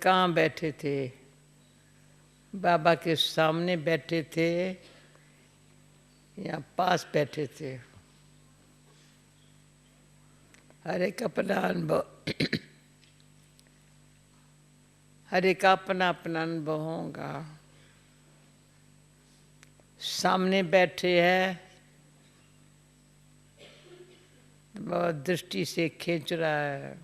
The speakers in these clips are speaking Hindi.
कहाँ बैठे थे? बाबा के सामने बैठे थे या पास बैठे थे? हर एक अपना अनुभव हर एक अपना अपना अनुभव होगा। सामने बैठे हैं तो दृष्टि से खींच रहा है,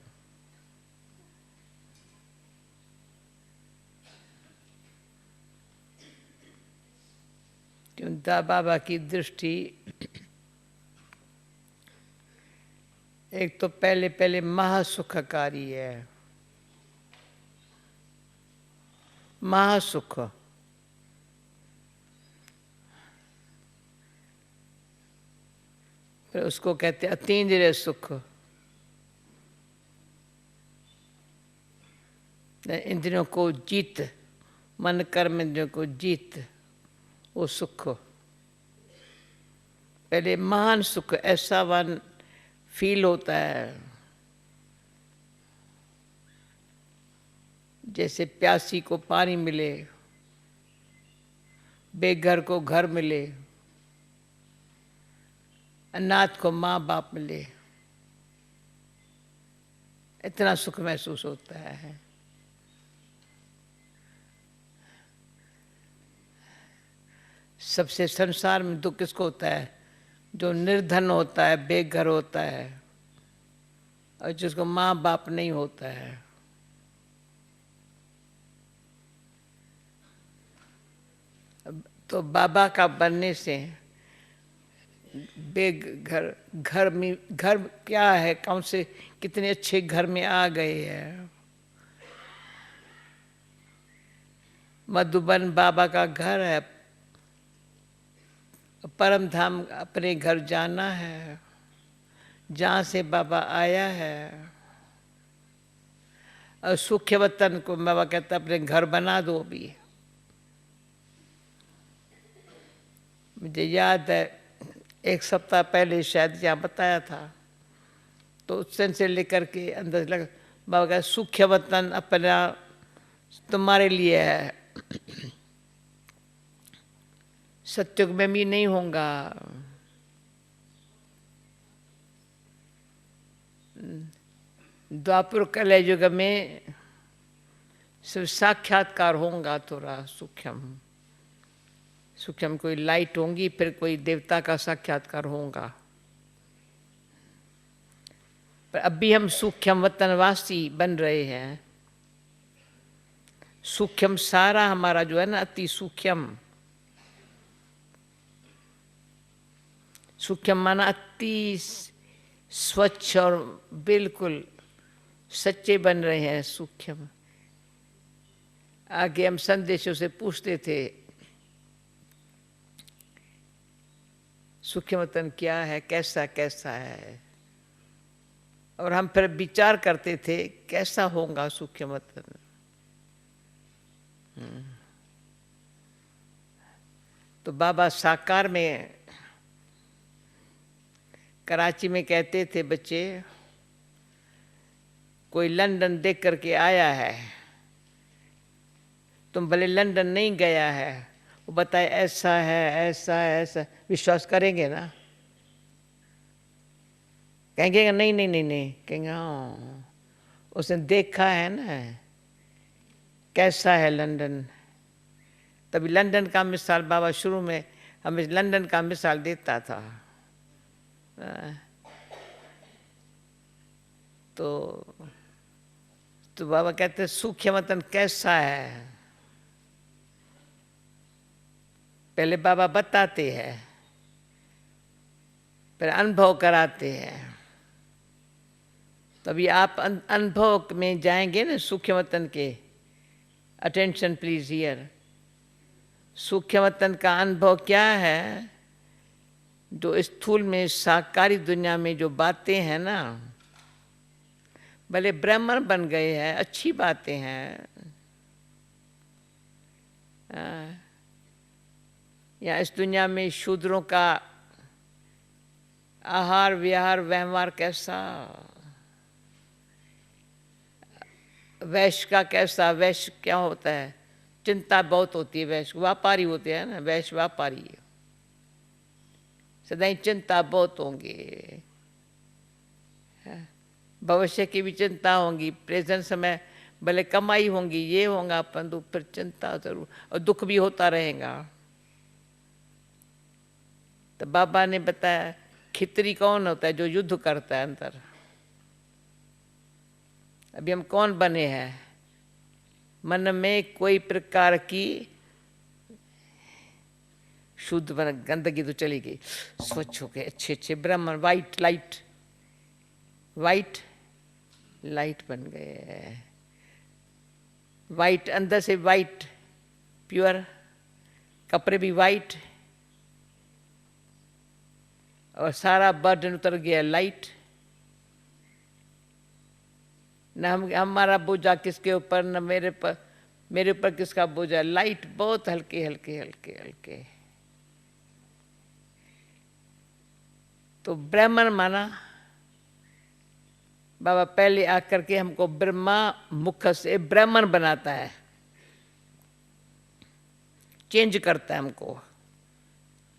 क्योंकि बाबा की दृष्टि एक तो पहले पहले महासुखकारी है। महासुख, फिर उसको कहते अतीन्द्रिय सुख। इंद्रियों को जीत, मन कर्म इंद्रियों को जीत, वो सुख। पहले महान सुख ऐसा वन फील होता है जैसे प्यासी को पानी मिले, बेघर को घर मिले, अनाथ को माँ बाप मिले, इतना सुख महसूस होता है। सबसे संसार में दुख किसको होता है? जो निर्धन होता है, बेघर होता है, और जिसको माँ बाप नहीं होता है। तो बाबा का बनने से बेघर, घर क्या है, कौन से कितने अच्छे घर में आ गए हैं। मधुबन बाबा का घर है, परम धाम अपने घर जाना है जहाँ से बाबा आया है। और सुख्य वतन को बाबा कहता अपने घर बना दो। भी मुझे याद है एक सप्ताह पहले शायद यहाँ बताया था, तो उस दिन से लेकर के अंदर लगा बाबा का सुख्य वतन अपना तुम्हारे लिए है। सत्युग में भी नहीं होगा, द्वापर कलयुग में सिर्फ साक्षात्कार होगा थोड़ा सूक्ष्म सूक्ष्म, कोई लाइट होंगी, फिर कोई देवता का साक्षात्कार होगा। पर अभी हम सूक्ष्म वतनवासी बन रहे हैं। सूक्ष्म सारा हमारा जो है ना, अति सूक्ष्म, सूक्ष्म माना अति स्वच्छ और बिल्कुल सच्चे बन रहे हैं सूक्ष्म। आगे हम संदेशों से पूछते थे सूक्ष्म वतन क्या है, कैसा कैसा है, और हम फिर विचार करते थे कैसा होगा सूक्ष्म वतन। तो बाबा साकार में कराची में कहते थे बच्चे, कोई लंदन देख करके आया है, तुम भले लंदन नहीं गया है, वो बताए ऐसा है ऐसा है ऐसा, विश्वास करेंगे ना? कहेंगे नहीं नहीं नहीं नहीं, कहेंगे हाँ उसने देखा है ना कैसा है लंदन। तभी लंदन का मिसाल बाबा शुरू में हमें लंदन का मिसाल देता था। तो बाबा कहते सूक्ष्म वतन कैसा है, पहले बाबा बताते हैं, फिर अनुभव कराते हैं। तभी आप अनुभव में जाएंगे ना सूक्ष्म वतन के। Attention please here. सूक्ष्म वतन का अनुभव क्या है? जो स्थूल में साकारी दुनिया में जो बातें हैं ना, भले ब्राह्मण बन गए हैं, अच्छी बातें हैं, या इस दुनिया में शूद्रों का आहार विहार व्यवहार कैसा, वैश्य का कैसा, वैश्य क्या होता है, चिंता बहुत होती है। वैश्य व्यापारी होते हैं ना, वैश्य व्यापारी सदाई चिंता बहुत होंगे, भविष्य की भी चिंता होंगी, प्रेजेंट समय भले कमाई होंगी, ये होगा अपन तो फिर चिंता जरूर, और दुख भी होता रहेगा। तो बाबा ने बताया खितरी कौन होता है, जो युद्ध करता है अंदर। अभी हम कौन बने हैं, मन में कोई प्रकार की शुद्ध गंदगी तो चली गई, स्वच्छ हो गए, अच्छे अच्छे ब्राह्मण, वाइट लाइट, वाइट लाइट बन गए, वाइट अंदर से, वाइट प्योर, कपड़े भी वाइट, और सारा बर्डन उतर गया लाइट। न हमारा बोझा किसके ऊपर, न मेरे ऊपर किसका बोझा, लाइट बहुत हल्के हल्के हल्के हल्के। तो ब्राह्मण माना बाबा पहले आकर के हमको ब्रह्मा मुख से ब्राह्मण बनाता है, चेंज करता है हमको,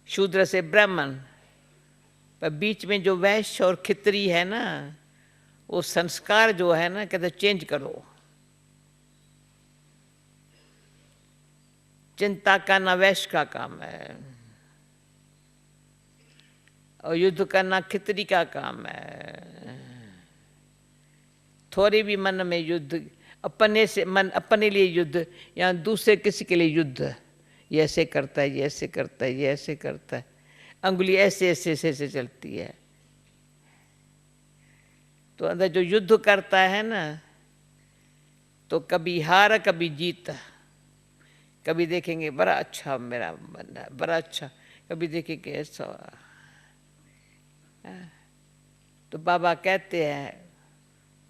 शूद्र से ब्राह्मण। पर बीच में जो वैश्य और खितरी है ना, वो संस्कार जो है ना, कहते चेंज करो। चिंता करना वैश्य का काम है, और युद्ध करना खितरी का काम है। थोड़ी भी मन में युद्ध, अपने से मन, अपने लिए युद्ध या दूसरे किसी के लिए युद्ध, ये ऐसे करता है, ये ऐसे करता है, ये ऐसे करता है, अंगुली ऐसे ऐसे ऐसे ऐसे चलती है। तो अंदर जो युद्ध करता है ना, तो कभी हार कभी जीत, कभी देखेंगे बड़ा अच्छा मेरा मन है, बड़ा अच्छा, कभी देखेंगे ऐसा। तो बाबा कहते हैं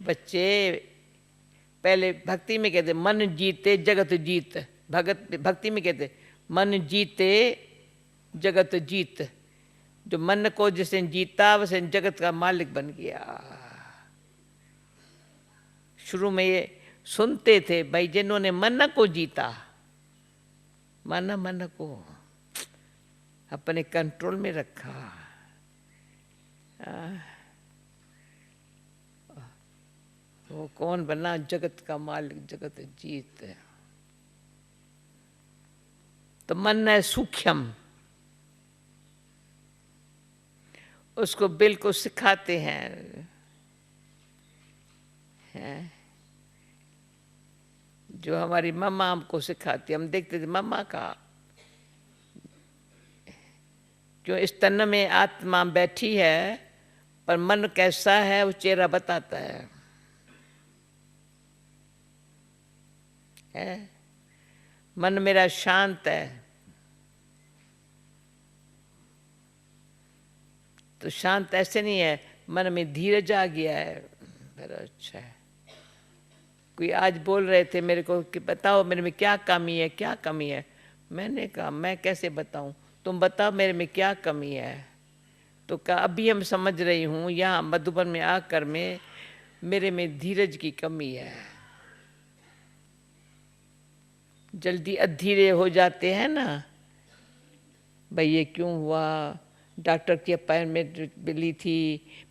बच्चे, पहले भक्ति में कहते मन जीते जगत जीत, भक्ति में कहते मन जीते जगत जीत। जो मन को जिसने जीता वैसे जगत का मालिक बन गया। शुरू में ये सुनते थे भाई, जिन्होंने मन को जीता, मन को अपने कंट्रोल में रखा, वो कौन बना, जगत का मालिक, जगत जीत। तो मन है सूक्ष्म, उसको बिल्कुल सिखाते हैं, जो हमारी मम्मा हमको सिखाती, हम देखते थे मम्मा का, जो इस तन में आत्मा बैठी है, पर मन कैसा है वो चेहरा बताता है। मन मेरा शांत है, तो शांत ऐसे नहीं है, मन में धीरज आ गया है, बड़ा अच्छा है। कोई आज बोल रहे थे मेरे को कि बताओ मेरे में क्या कमी है, क्या कमी है। मैंने कहा मैं कैसे बताऊं, तुम बताओ मेरे में क्या कमी है। तो कहा अभी हम समझ रही हूँ यहाँ मधुबन में आकर में मेरे में धीरज की कमी है। जल्दी अधीरे हो जाते हैं ना, भाई ये क्यों हुआ, डॉक्टर की अपॉइंटमेंट ली थी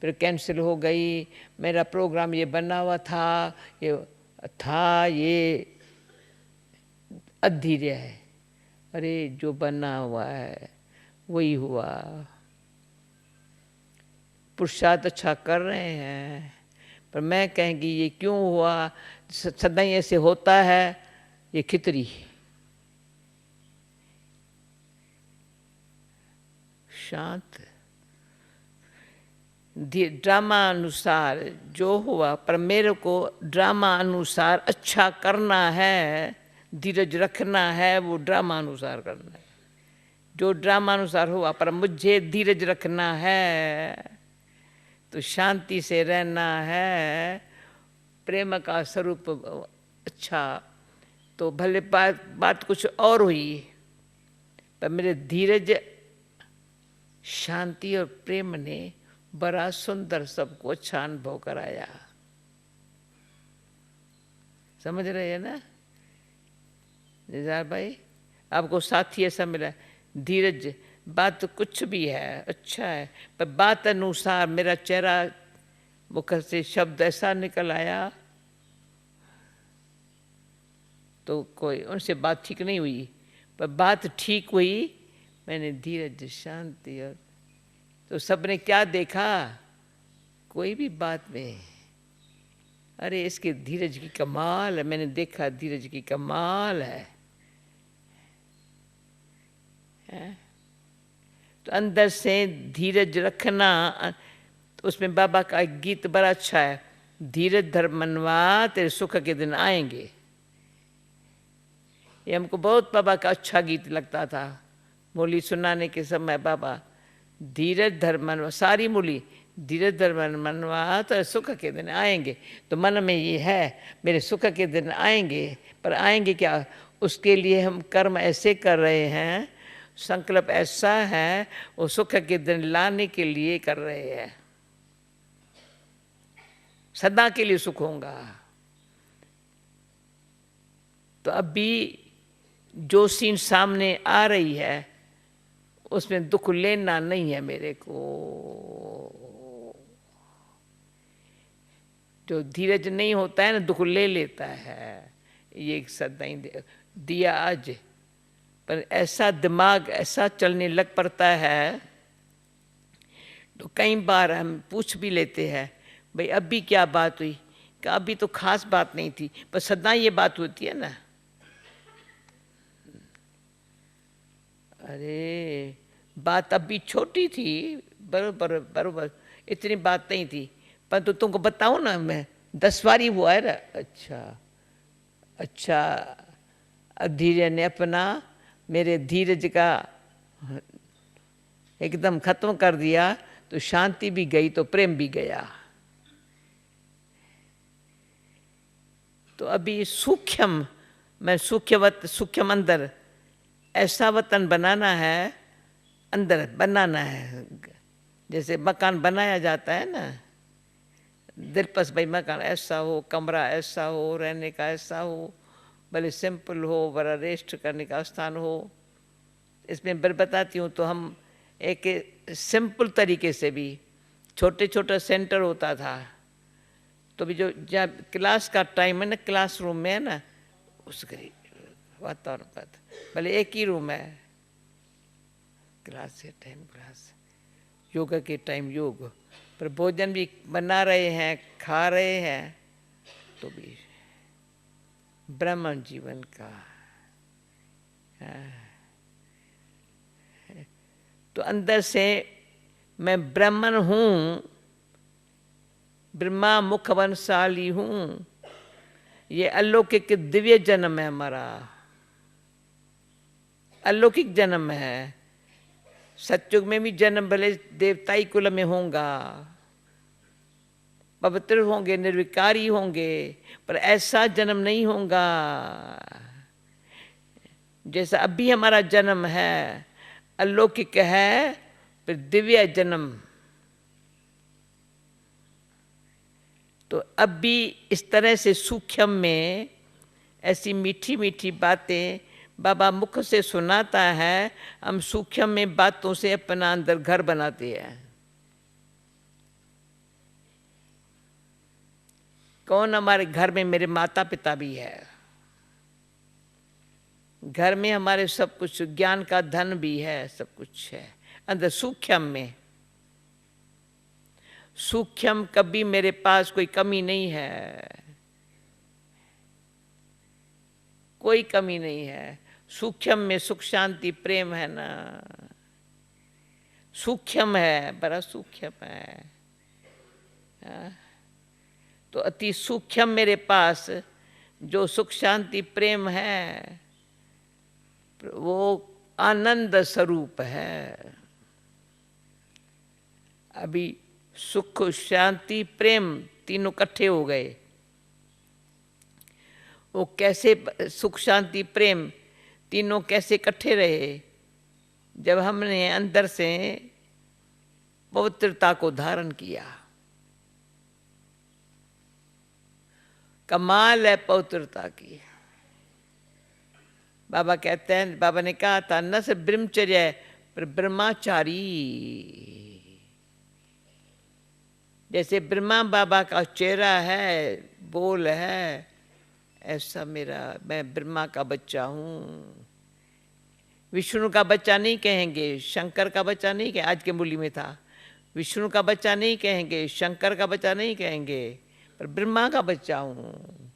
फिर कैंसिल हो गई, मेरा प्रोग्राम ये बना हुआ था, ये अधीरे है। अरे जो बना हुआ है वही हुआ, पुरुषार्थ अच्छा कर रहे हैं, पर मैं कहेंगी ये क्यों हुआ, सदाई ऐसे होता है, ये खितरी। शांत ड्रामा अनुसार जो हुआ, पर मेरे को ड्रामा अनुसार अच्छा करना है, धीरज रखना है, वो ड्रामा अनुसार करना है। जो ड्रामा अनुसार हुआ, पर मुझे धीरज रखना है, तो शांति से रहना है, प्रेम का स्वरूप अच्छा। तो भले बात कुछ और हुई, पर मेरे धीरज, शांति और प्रेम ने बड़ा सुंदर सबको अच्छा अनुभव कराया। समझ रहे हैं ना निज़ार भाई? आपको साथी ऐसा मिला, धीरज, बात तो कुछ भी है, अच्छा है, पर बात अनुसार मेरा चेहरा मुख से शब्द ऐसा निकल आया तो कोई उनसे बात ठीक नहीं हुई, पर बात ठीक हुई, मैंने धीरज, शांति, और तो सबने क्या देखा, कोई भी बात में, अरे इसके धीरज की कमाल है, मैंने देखा धीरज की कमाल है। तो अंदर से धीरज रखना, तो उसमें बाबा का एक गीत बड़ा अच्छा है, धीरज धर मनवा तेरे सुख के दिन आएंगे। ये हमको बहुत बाबा का अच्छा गीत लगता था, मूली सुनाने के समय बाबा, धीरज धर मनवा, सारी मूली, धीरज धर मनवा तो सुख के दिन आएंगे। तो मन में ये है मेरे सुख के दिन आएंगे, पर आएंगे क्या, उसके लिए हम कर्म ऐसे कर रहे हैं, संकल्प ऐसा है, वो सुख के दिन लाने के लिए कर रहे हैं, सदा के लिए सुख होगा। तो अभी जो सीन सामने आ रही है उसमें दुख लेना नहीं है मेरे को। जो धीरज नहीं होता है ना, दुख ले लेता है। ये एक सदा ही दिया आज, पर ऐसा दिमाग ऐसा चलने लग पड़ता है, तो कई बार हम पूछ भी लेते हैं, भाई अभी क्या बात हुई, कि अभी तो खास बात नहीं थी, पर सदा ये बात होती है ना। अरे बात अभी छोटी थी, बरोबर बरोबर, इतनी बात नहीं थी, पर तो तुमको बताऊं ना, मैं 10 बारी हुआ है ना। अच्छा अच्छा, धीरज ने अपना मेरे धीरज का एकदम खत्म कर दिया, तो शांति भी गई तो प्रेम भी गया। तो अभी सूक्ष्म, मैं सूक्ष्म अंदर ऐसा वतन बनाना है, अंदर बनाना है, जैसे मकान बनाया जाता है ना, दिलपस भाई मकान ऐसा हो, कमरा ऐसा हो, रहने का ऐसा हो, भले सिंपल हो, बड़ा रेस्ट करने का स्थान हो। इसमें बताती हूँ, तो हम एक सिंपल तरीके से भी, छोटे छोटा सेंटर होता था, तो भी जो जब क्लास का टाइम है ना, क्लासरूम में है ना, उस वातावरण पर भले एक ही रूम है, क्लास से टाइम क्लास, योगा के टाइम योग, पर भोजन भी बना रहे हैं, खा रहे हैं, तो भी ब्राह्मण जीवन का। तो अंदर से मैं ब्राह्मण हूँ, ब्रह्मा मुखवंशाली हूँ, ये अलौकिक दिव्य जन्म है हमारा, अलौकिक जन्म है। सतयुग में भी जन्म भले देवताई कुल में होगा, पवित्र होंगे, निर्विकारी होंगे, पर ऐसा जन्म नहीं होगा जैसा अभी हमारा जन्म है, अलौकिक है, फिर दिव्य जन्म। तो अब भी इस तरह से सूक्ष्म में ऐसी मीठी मीठी बातें बाबा मुख से सुनाता है, हम सूक्ष्म में बातों से अपना अंदर घर बनाते हैं। कौन हमारे घर में, मेरे माता पिता भी है, घर में हमारे सब कुछ, ज्ञान का धन भी है, सब कुछ है अंदर सूक्ष्म में। सूक्ष्म कभी मेरे पास कोई कमी नहीं है, कोई कमी नहीं है। सूक्ष्म में सुख शांति प्रेम है ना, सूक्ष्म है, बड़ा सूक्ष्म है। तो अति सूक्ष्म मेरे पास जो सुख शांति प्रेम है, वो आनंद स्वरूप है। अभी सुख शांति प्रेम तीनों इकट्ठे हो गए। वो कैसे सुख शांति प्रेम तीनों कैसे इकट्ठे रहे, जब हमने अंदर से पवित्रता को धारण किया। कमाल है पवित्रता की। बाबा कहते हैं, बाबा ने कहा था न सिर्फ ब्रह्मचर्य है पर ब्रह्माचारी। जैसे ब्रह्मा बाबा का चेहरा है, बोल है, ऐसा मैं ब्रह्मा का बच्चा हूँ। विष्णु का बच्चा नहीं कहेंगे, शंकर का बच्चा नहीं कहेंगे, आज के मूली में था, विष्णु का बच्चा नहीं कहेंगे, शंकर का बच्चा नहीं कहेंगे, पर ब्रह्मा का बच्चा हूँ।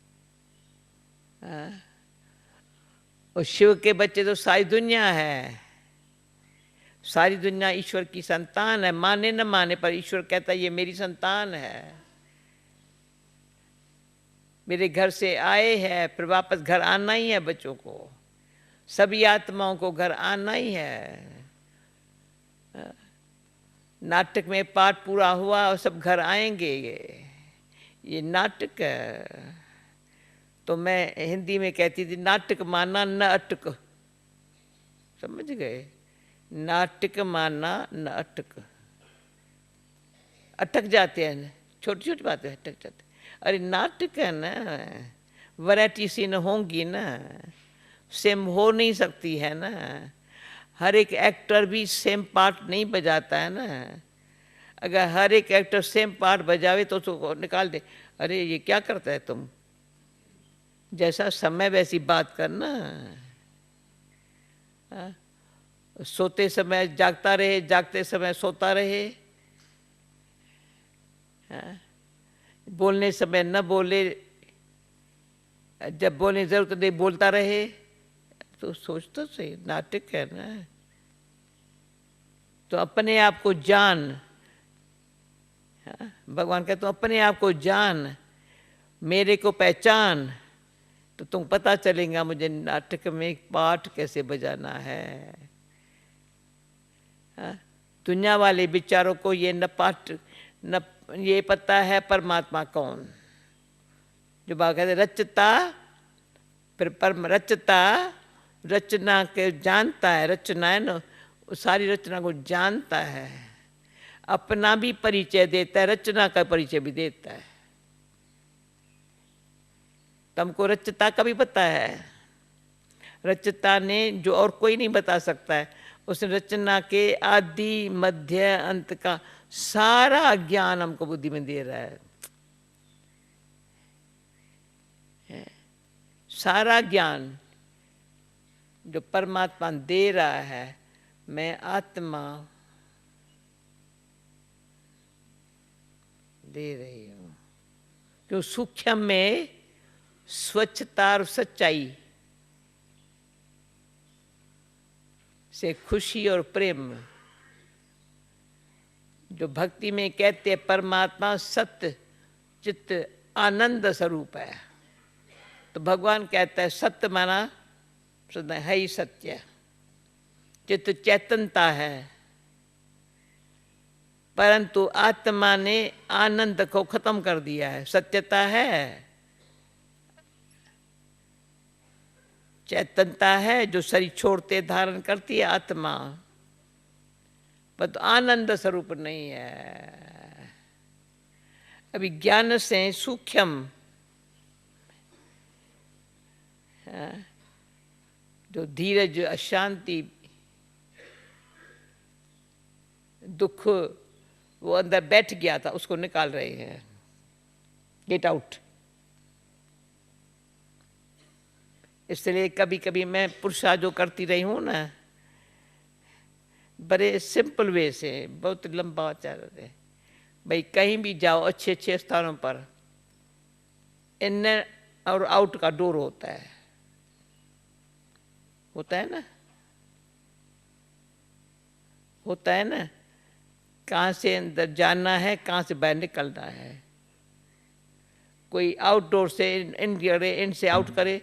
और शिव के बच्चे तो सारी दुनिया है, सारी दुनिया ईश्वर की संतान है, माने न माने पर ईश्वर कहता है ये मेरी संतान है, मेरे घर से आए हैं, फिर वापस घर आना ही है बच्चों को, सभी आत्माओं को घर आना ही है। नाटक में पाठ पूरा हुआ और सब घर आएंगे, ये नाटक है। तो मैं हिंदी में कहती थी नाटक माना न अटक, समझ गए? नाटक माना न अटक, अटक जाते हैं, छोटी छोटी बातें अटक जाते। अरे नाटक है ना, वैरायटी सी न होंगी ना, सेम हो नहीं सकती है ना, हर एक एक्टर भी सेम पार्ट नहीं बजाता है ना। अगर हर एक एक्टर सेम पार्ट बजावे तो उसको निकाल दे, अरे ये क्या करता है तुम, जैसा समय वैसी बात करना। सोते समय जागता रहे, जागते समय सोता रहे, बोलने समय न बोले, जब बोलने जरूरत नहीं बोलता रहे, तो सोच तो सही, नाटक है ना। तो अपने आप को जान, भगवान कहते तो अपने आप को जान, मेरे को पहचान, तो तुम पता चलेगा मुझे नाटक में पाठ कैसे बजाना है। दुनिया वाले विचारों को ये न पाठ न ये पता है परमात्मा कौन, जो बाबा कहते रचता, फिर परम रचता, रचना के जानता है, रचना है ना, सारी रचना को जानता है, अपना भी परिचय देता है, रचना का परिचय भी देता है। तुमको रचता का भी पता है, रचता ने जो और कोई नहीं बता सकता है, उस रचना के आदि मध्य अंत का सारा ज्ञान हमको बुद्धि में दे रहा है, सारा ज्ञान जो परमात्मा दे रहा है। मैं आत्मा दे रही हूँ, क्यों सूक्ष्म में स्वच्छता और सच्चाई से खुशी और प्रेम, जो भक्ति में कहते हैं परमात्मा सत्य चित्त आनंद स्वरूप है, तो भगवान कहता है सत्य माना है ही सत्य, चित्त चैतन्यता है, परंतु आत्मा ने आनंद को खत्म कर दिया है। सत्यता है, चैतन्यता है जो शरीर छोड़ते धारण करती है आत्मा, पर तो आनंद स्वरूप नहीं है। अभी ज्ञान से सूक्ष्म जो धीरज अशांति दुख वो अंदर बैठ गया था, उसको निकाल रहे हैं, गेट आउट। इसलिए कभी कभी मैं पुरुषा जो करती रही हूँ ना, बड़े सिंपल वे से, बहुत लंबा चल रहे भाई, कहीं भी जाओ अच्छे अच्छे स्थानों पर इन और आउट का डोर होता है ना, होता है ना, कहाँ से अंदर जाना है, कहाँ से बाहर निकलना है। कोई आउटडोर से इन करे, इन से आउट करे,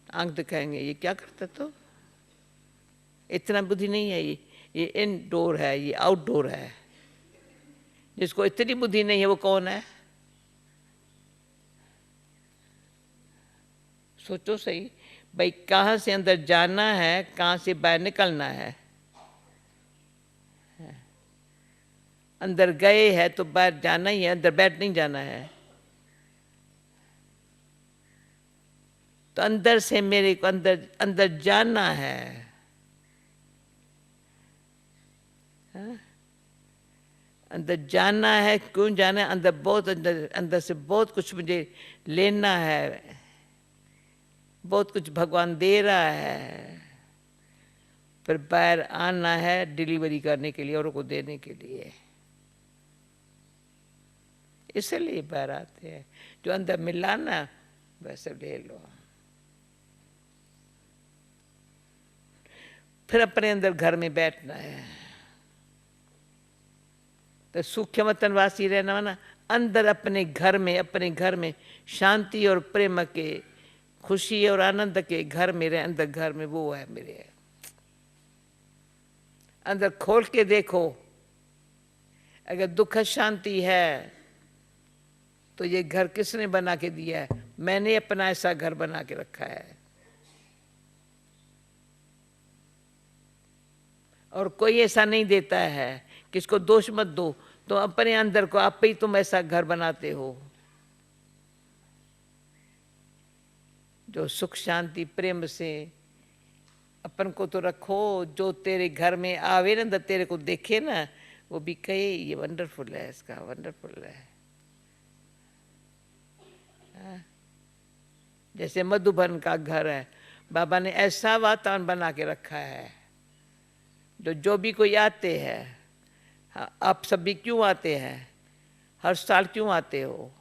आंख दिखाएंगे ये क्या करता, तो इतना बुद्धि नहीं है, ये इनडोर है, ये आउटडोर है। जिसको इतनी बुद्धि नहीं है वो कौन है, सोचो सही भाई, कहाँ से अंदर जाना है, कहाँ से बाहर निकलना है। अंदर गए हैं तो बाहर जाना ही है, अंदर बैठ नहीं जाना है। तो अंदर से मेरे को अंदर अंदर जानना है। हाँ? अंदर जानना है। क्यों जाना है? अंदर बहुत अंदर अंदर से बहुत कुछ मुझे लेना है, बहुत कुछ भगवान दे रहा है, फिर बाहर आना है डिलीवरी करने के लिए, औरों को देने के लिए। इसलिए बाहर आते हैं। जो अंदर मिला ना वैसे ले लो। फिर अपने अंदर घर में बैठना है। तो सूक्ष्मतन वासी रहना ना, अंदर अपने घर में शांति और प्रेम के, खुशी और आनंद के घर में रहे। अंदर घर में वो है मेरे। अंदर खोल के देखो, अगर दुख शांति है तो ये घर किसने बना के दिया है? मैंने अपना ऐसा घर बना के रखा है। और कोई ऐसा नहीं देता है। किसको दोष मत दो, तो अपने अंदर को आप ही तुम ऐसा घर बनाते हो जो सुख शांति प्रेम से अपन को तो रखो। जो तेरे घर में आवे ना, तेरे को देखे ना, वो भी कहे ये वंडरफुल है, इसका वंडरफुल है। जैसे मधुबन का घर है, बाबा ने ऐसा वातावरण बना के रखा है जो भी कोई आते हैं। आप सभी क्यों आते हैं? हर साल क्यों आते हो?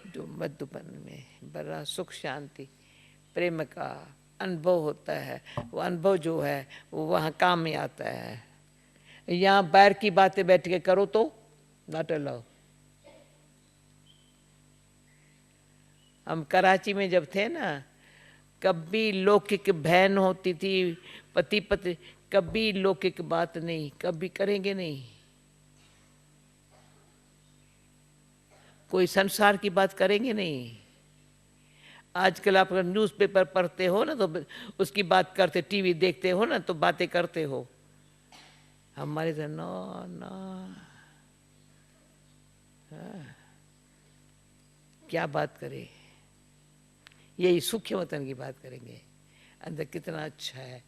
जो मधुबन में बड़ा सुख शांति प्रेम का अनुभव होता है, वो अनुभव जो है वो वहाँ काम में आता है। यहाँ बाहर की बातें बैठ के करो तो नॉट अलाउ। हम कराची में जब थे ना, कभी लौकिक बहन होती थी, पति पति, कभी लौकिक बात नहीं, कभी करेंगे नहीं। कोई संसार की बात करेंगे नहीं। आजकल आप अगर न्यूज़पेपर पढ़ते हो ना तो उसकी बात करते, टीवी देखते हो ना तो बातें करते हो। हमारे तो नो नो, क्या बात करें? यही सूक्ष्म वतन की बात करेंगे। अंदर कितना अच्छा है।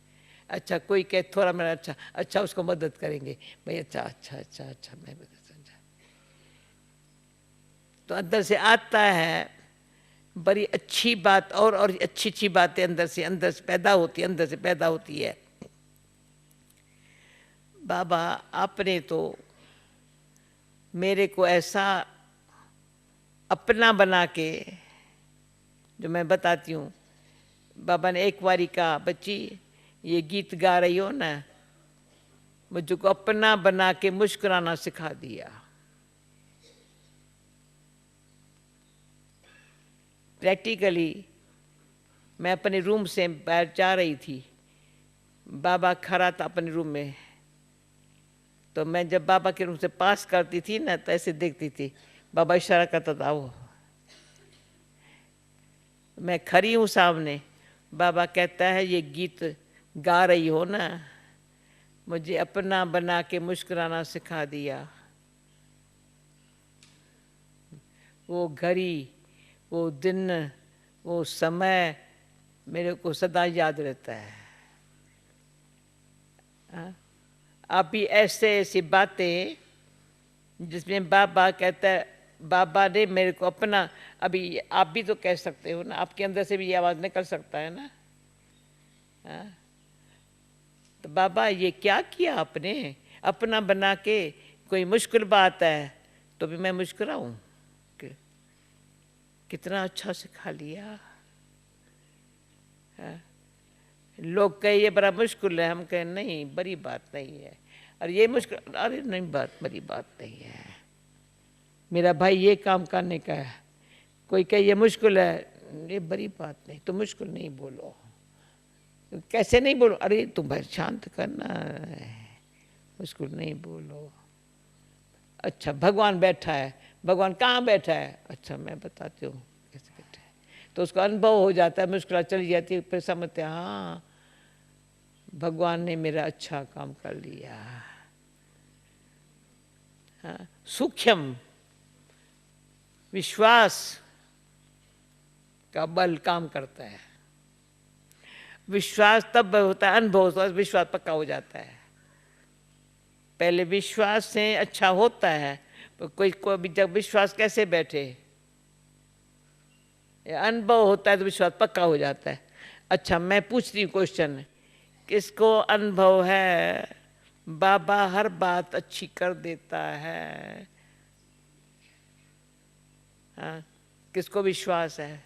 अच्छा कोई कहे थोड़ा मेरा अच्छा, अच्छा उसको मदद करेंगे भाई, अच्छा अच्छा अच्छा अच्छा मैं मदद समझा। तो अंदर से आता है बड़ी अच्छी बात, और अच्छी अच्छी बातें अंदर से पैदा होती है, अंदर से पैदा होती है। बाबा आपने तो मेरे को ऐसा अपना बना के, जो मैं बताती हूँ, बाबा ने एक बारी कहा, बच्ची ये गीत गा रही हो ना, मुझको अपना बना के मुस्कुराना सिखा दिया। प्रैक्टिकली मैं अपने रूम से बाहर जा रही थी, बाबा खड़ा था अपने रूम में, तो मैं जब बाबा के रूम से पास करती थी ना तो ऐसे देखती थी, बाबा इशारा करता था वो, मैं खड़ी हूँ सामने, बाबा कहता है ये गीत गा रही हो ना, मुझे अपना बना के मुस्कुराना सिखा दिया। वो घड़ी, वो दिन, वो समय मेरे को सदा याद रहता है। आप भी ऐसे ऐसी बातें जिसमें बाबा कहता है, बाबा ने मेरे को अपना, अभी आप भी तो कह सकते हो ना, आपके अंदर से भी ये आवाज़ निकल सकता है ना। तो बाबा ये क्या किया आपने, अपना बना के, कोई मुश्किल बात है तो भी मैं मुस्कुराऊं, कितना अच्छा सिखा लिया। लोग कहे ये बड़ा मुश्किल है, हम कहें नहीं बड़ी बात नहीं है। और ये मुश्किल, अरे नहीं बात बड़ी बात नहीं है, मेरा भाई ये काम करने का है। कोई कहे ये मुश्किल है, ये बड़ी बात नहीं, तो मुश्किल नहीं बोलो। कैसे नहीं बोलो? अरे तुम भाई शांत करना, मुश्किल नहीं बोलो। अच्छा भगवान बैठा है, भगवान कहाँ बैठा है? अच्छा मैं बताती हूँ कैसे बैठा है। तो उसका अनुभव हो जाता है, मुश्किल चली जाती है, फिर समझते हैं हाँ भगवान ने मेरा अच्छा काम कर लिया। हाँ, सूक्ष्म विश्वास का बल काम करता है। विश्वास तब होता है, अनुभव होता है, विश्वास पक्का हो जाता है। पहले विश्वास से अच्छा होता है, पर कोई भी जब विश्वास कैसे बैठे, अनुभव होता है तो विश्वास पक्का हो जाता है। अच्छा, मैं पूछती हूँ क्वेश्चन, किसको अनुभव है बाबा हर बात अच्छी कर देता है? हाँ, किसको विश्वास है?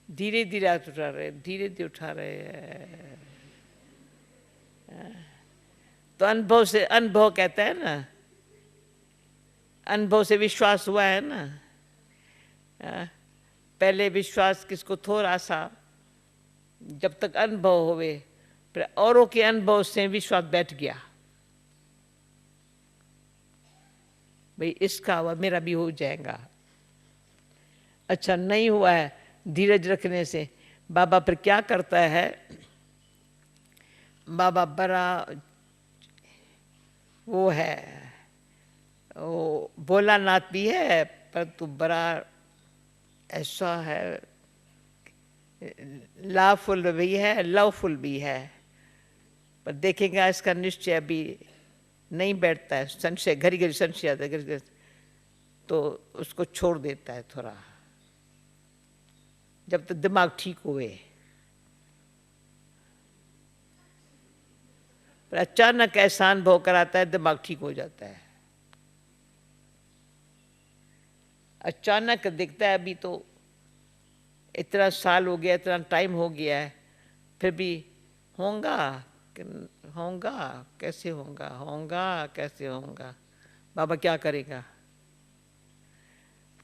धीरे धीरे हाथ उठा रहे, धीरे धीरे उठा रहे हैं। तो अनुभव से, अनुभव कहता है ना, अनुभव से विश्वास हुआ है ना। पहले विश्वास किसको थोड़ा सा, जब तक अनुभव होवे, फिर औरों के अनुभव से विश्वास बैठ गया, भाई इसका हुआ मेरा भी हो जाएगा। अच्छा, नहीं हुआ है, धीरज रखने से बाबा फिर क्या करता है, बाबा बड़ा वो है, वो भोलानाथ भी है, पर तू बड़ा ऐसा है, लाफुल भी है, लवफुल भी है। पर देखेगा इसका निश्चय अभी नहीं बैठता है, संशय घड़ी घड़ी संशय आता है, घड़ी घड़ी, तो उसको छोड़ देता है थोड़ा, जब तक दिमाग ठीक हुए। पर अचानक ऐसा अनुभव कराता है, दिमाग ठीक हो जाता है। अचानक दिखता है, अभी तो इतना साल हो गया, इतना टाइम हो गया है, फिर भी होगा होगा कैसे होगा, होगा कैसे होगा, बाबा क्या करेगा?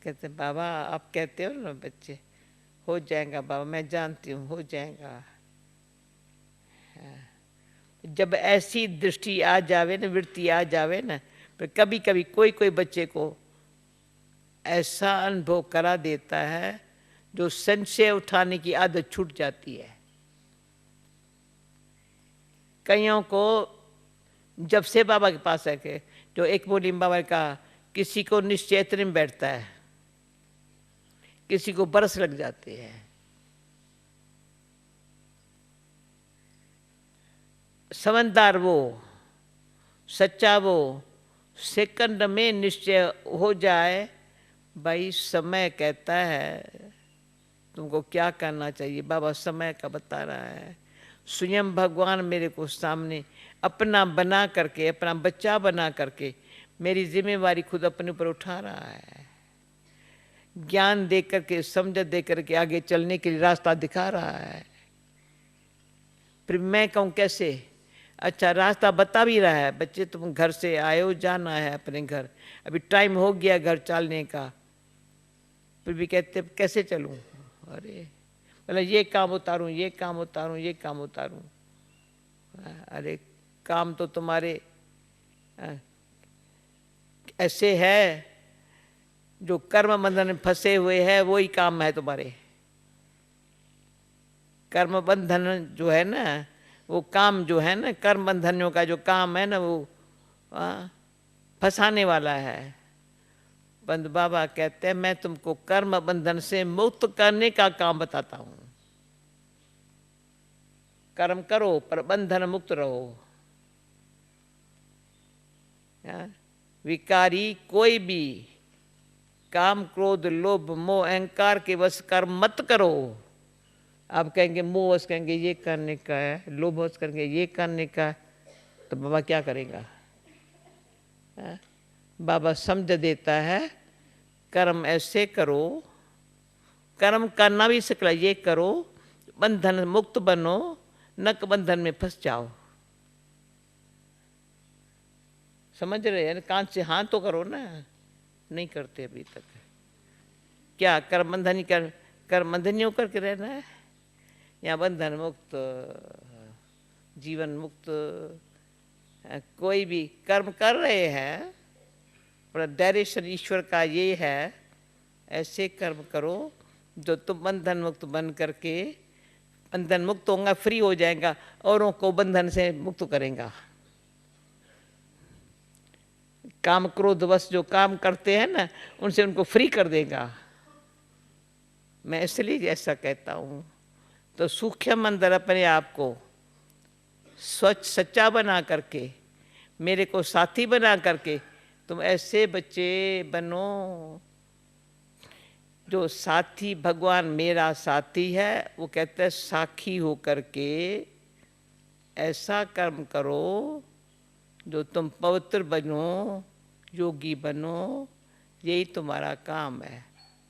कहते बाबा आप कहते हो ना बच्चे, हो जाएगा बाबा, मैं जानती हूँ हो जाएगा। जब ऐसी दृष्टि आ जावे ना, वृत्ति आ जावे ना, फिर कभी कभी कोई कोई बच्चे को ऐसा अनुभव करा देता है जो संशय उठाने की आदत छूट जाती है। कईयों को जब से बाबा के पास आके, जो एक मोलिम बाबा का, किसी को निश्चेतन में बैठता है, किसी को बरस लग जाते हैं। समझदार वो, सच्चा वो, सेकंड में निश्चय हो जाए, भाई समय कहता है तुमको क्या करना चाहिए, बाबा समय का बता रहा है। स्वयं भगवान मेरे को सामने अपना बना करके, अपना बच्चा बना करके मेरी जिम्मेवारी खुद अपने ऊपर उठा रहा है, ज्ञान दे करके, समझ दे करके आगे चलने के लिए रास्ता दिखा रहा है। फिर मैं कहूँ कैसे? अच्छा, रास्ता बता भी रहा है, बच्चे तुम घर से आए हो, जाना है अपने घर, अभी टाइम हो गया घर चलने का, फिर भी कहते कैसे चलूँ? अरे मतलब ये काम उतारूँ, ये काम उतारूँ, ये काम उतारूँ। अरे काम तो तुम्हारे ऐसे है जो कर्म बंधन में फंसे हुए हैं, वही काम है तुम्हारे। कर्म बंधन जो है ना, वो काम जो है ना, कर्म बंधनों का जो काम है ना, वो फंसाने वाला है। बंद बाबा कहते हैं मैं तुमको कर्म बंधन से मुक्त करने का काम बताता हूँ। कर्म करो पर बंधन मुक्त रहो। विकारी कोई भी काम, क्रोध, लोभ, मोह, अहंकार के वश कर्म मत करो। आप कहेंगे मोह वश कहेंगे ये करने का है, लोभ वश करेंगे ये करने का है, तो बाबा क्या करेगा? बाबा समझ देता है कर्म ऐसे करो, कर्म करना भी सिखला, ये करो, बंधन मुक्त बनो, नक बंधन में फंस जाओ। समझ रहे हैं? कान से हाँ तो करो ना, नहीं करते अभी तक। क्या कर्म बंधन कर, कर्म बंधनियों करके रहना है, या बंधन मुक्त, जीवन मुक्त? कोई भी कर्म कर रहे हैं पर डायरेक्शन ईश्वर का ये है, ऐसे कर्म करो जो तुम बंधन मुक्त बन करके, बंधन मुक्त होगा, फ्री हो जाएगा, औरों को बंधन से मुक्त करेगा। काम क्रोध वश जो काम करते हैं ना, उनसे उनको फ्री कर देगा। मैं इसलिए ऐसा कहता हूँ। तो सूक्ष्म मंदिर अपने आप को स्वच्छ सच्चा बना करके, मेरे को साथी बना करके, तुम ऐसे बच्चे बनो जो साथी, भगवान मेरा साथी है, वो कहते हैं साखी हो करके ऐसा कर्म करो जो तुम पवित्र बनो, योगी बनो, यही तुम्हारा काम है।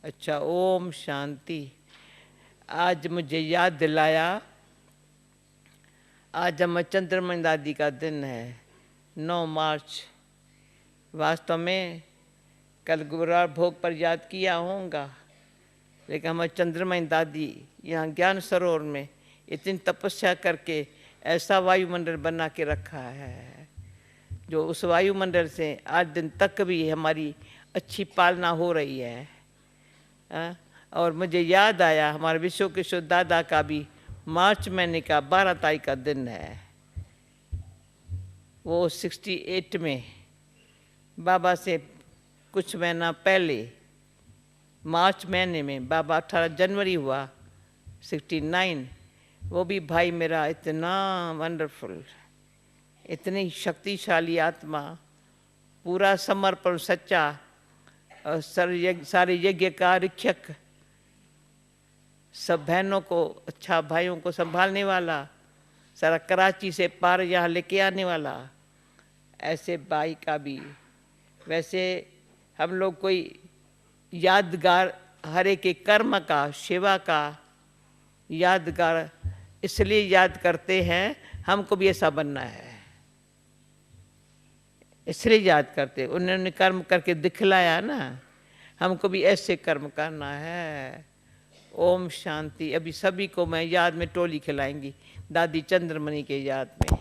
अच्छा, ओम शांति। आज मुझे याद दिलाया, आज हम चंद्रमणि दादी का दिन है, 9 मार्च। वास्तव में कल गुरुवार भोग पर याद किया होगा, लेकिन हमारे चंद्रमणि दादी यहाँ ज्ञान सरोवर में इतनी तपस्या करके ऐसा वायुमंडल बना के रखा है, जो उस वायुमंडल से आज दिन तक भी हमारी अच्छी पालना हो रही है। और मुझे याद आया हमारे विश्व किशोर दादा का भी मार्च महीने का 12 तारीख का दिन है। वो 68 में बाबा से कुछ महीना पहले मार्च महीने में, बाबा 18 जनवरी हुआ 69। वो भी भाई मेरा इतना वंडरफुल, इतनी शक्तिशाली आत्मा, पूरा समर्पण सच्चा, और सारे यज्ञ का रक्षक, सब बहनों को, अच्छा भाइयों को संभालने वाला, सारा कराची से पार यहाँ लेके आने वाला, ऐसे भाई का भी। वैसे हम लोग कोई यादगार हरे के कर्म का, सेवा का यादगार इसलिए याद करते हैं, हमको भी ऐसा बनना है इसलिए याद करते। उन्होंने कर्म करके दिखलाया ना, हमको भी ऐसे कर्म करना है। ओम शांति। अभी सभी को मैं याद में टोली खिलाएंगी, दादी चंद्रमणि के याद में।